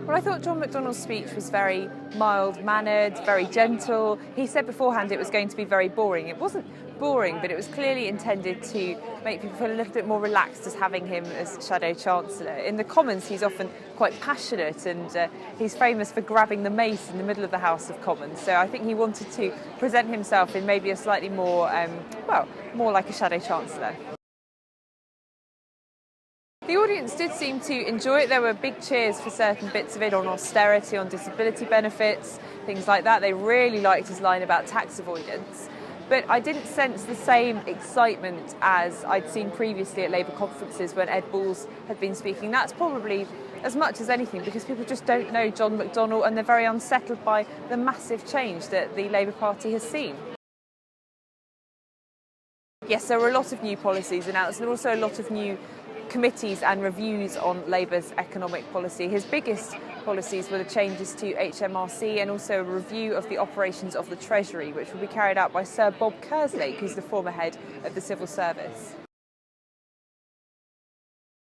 Well, I thought John McDonnell's speech was very mild-mannered, very gentle. He said beforehand it was going to be very boring. It wasn't boring, but it was clearly intended to make people feel a little bit more relaxed as having him as Shadow Chancellor. In the Commons, he's often quite passionate, and he's famous for grabbing the mace in the middle of the House of Commons. So I think he wanted to present himself in maybe a slightly more, more like a Shadow Chancellor. The audience did seem to enjoy it. There were big cheers for certain bits of it, on austerity, on disability benefits, things like that. They really liked his line about tax avoidance. But I didn't sense the same excitement as I'd seen previously at Labour conferences when Ed Balls had been speaking. That's probably as much as anything because people just don't know John McDonnell and they're very unsettled by the massive change that the Labour Party has seen. Yes, there were a lot of new policies announced and also a lot of new committees and reviews on Labour's economic policy. His biggest policies were the changes to HMRC and also a review of the operations of the Treasury, which will be carried out by Sir Bob Kerslake, who's the former head of the Civil Service.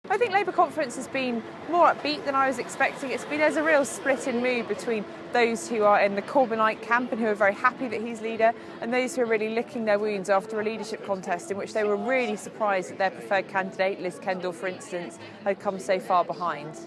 I think Labour conference has been more upbeat than I was expecting. There's a real split in mood between those who are in the Corbynite camp and who are very happy that he's leader, and those who are really licking their wounds after a leadership contest in which they were really surprised that their preferred candidate, Liz Kendall, for instance, had come so far behind.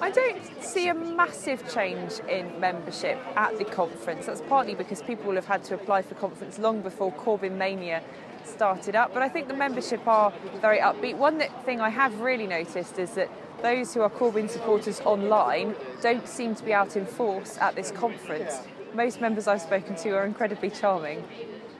I don't see a massive change in membership at the conference. That's partly because people will have had to apply for conference long before Corbyn mania started up, but I think the membership are very upbeat. One thing I have really noticed is that those who are Corbyn supporters online don't seem to be out in force at this conference. Most members I've spoken to are incredibly charming.